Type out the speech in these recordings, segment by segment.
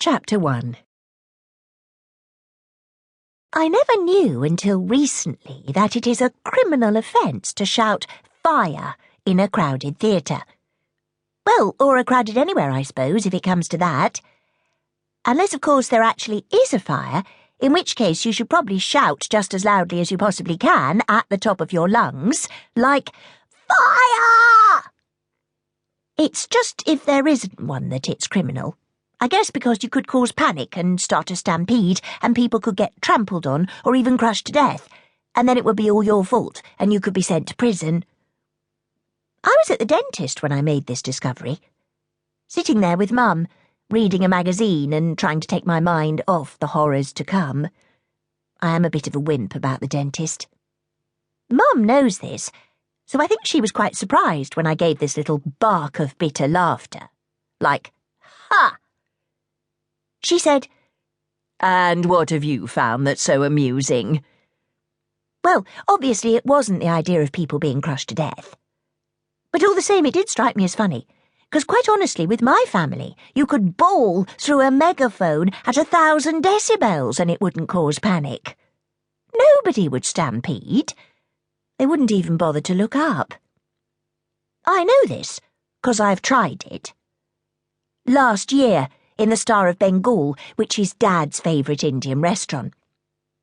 Chapter 1. I never knew until recently that it is a criminal offence to shout "fire" in a crowded theatre. Well, or a crowded anywhere, I suppose, if it comes to that. Unless, of course, there actually is a fire, in which case you should probably shout just as loudly as you possibly can at the top of your lungs, like, "Fire!" It's just if there isn't one that it's criminal. I guess because you could cause panic and start a stampede, and people could get trampled on or even crushed to death, and then it would be all your fault, and you could be sent to prison. I was at the dentist when I made this discovery, sitting there with Mum, reading a magazine and trying to take my mind off the horrors to come. I am a bit of a wimp about the dentist. Mum knows this, so I think she was quite surprised when I gave this little bark of bitter laughter. Like, "Ha!" She said, "And what have you found that's so amusing?" Well, obviously it wasn't the idea of people being crushed to death. But all the same, it did strike me as funny, because quite honestly, with my family, you could bawl through a megaphone at 1,000 decibels and it wouldn't cause panic. Nobody would stampede. They wouldn't even bother to look up. I know this, because I've tried it. Last year, in the Star of Bengal, which is Dad's favourite Indian restaurant.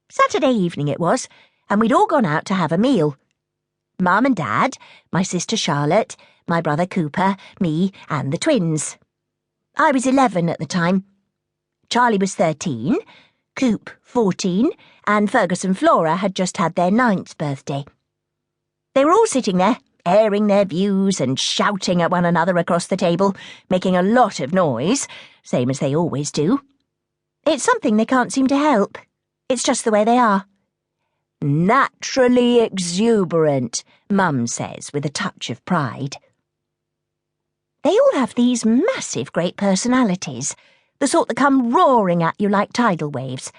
Saturday evening it was, and we'd all gone out to have a meal. Mum and Dad, my sister Charlotte, my brother Cooper, me, and the twins. I was 11 at the time. Charlie was 13, Coop 14, and Fergus and Flora had just had their 9th birthday. They were all sitting there, airing their views and shouting at one another across the table, making a lot of noise, same as they always do. It's something they can't seem to help. It's just the way they are. Naturally exuberant, Mum says with a touch of pride. They all have these massive great personalities, the sort that come roaring at you like tidal waves,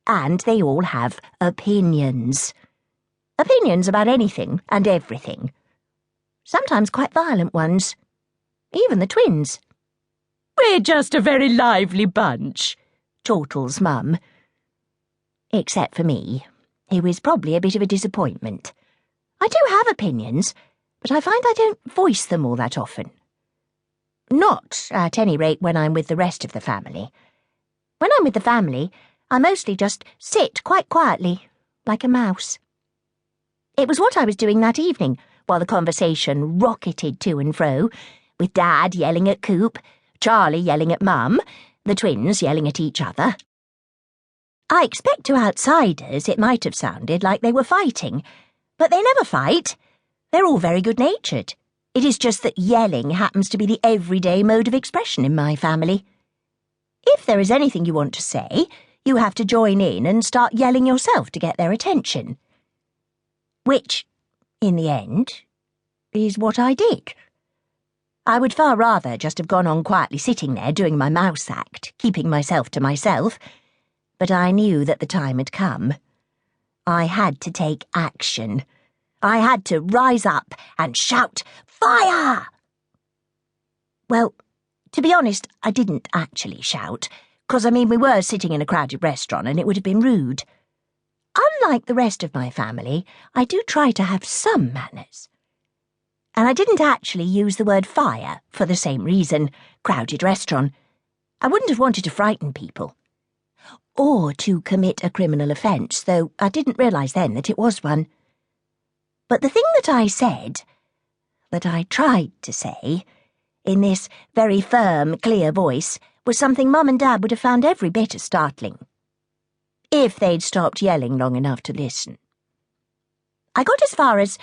and they all have opinions. Opinions about anything and everything. Sometimes quite violent ones. Even the twins. "We're just a very lively bunch," chortles Mum. Except for me, who is probably a bit of a disappointment. I do have opinions, but I find I don't voice them all that often. Not, at any rate, when I'm with the rest of the family. When I'm with the family, I mostly just sit quite quietly, like a mouse. It was what I was doing that evening, while the conversation rocketed to and fro, with Dad yelling at Coop, Charlie yelling at Mum, the twins yelling at each other. I expect to outsiders it might have sounded like they were fighting, but they never fight. They're all very good-natured. It is just that yelling happens to be the everyday mode of expression in my family. If there is anything you want to say, you have to join in and start yelling yourself to get their attention. Which, in the end, is what I did. I would far rather just have gone on quietly sitting there doing my mouse act, keeping myself to myself, but I knew that the time had come. I had to take action. I had to rise up and shout, "Fire!" Well, to be honest, I didn't actually shout, because we were sitting in a crowded restaurant and it would have been rude. Unlike the rest of my family, I do try to have some manners. And I didn't actually use the word fire for the same reason, crowded restaurant. I wouldn't have wanted to frighten people. Or to commit a criminal offence, though I didn't realise then that it was one. But the thing that I said, that I tried to say, in this very firm, clear voice, was something Mum and Dad would have found every bit as startling. If they'd stopped yelling long enough to listen. I got as far as,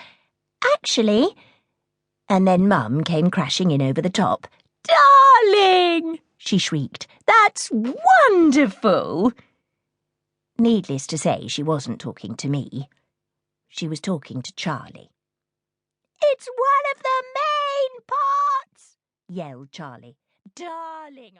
"Actually," and then Mum came crashing in over the top. "Darling!" she shrieked. "That's wonderful!" Needless to say, she wasn't talking to me. She was talking to Charlie. "It's one of the main parts," yelled Charlie. "Darling!"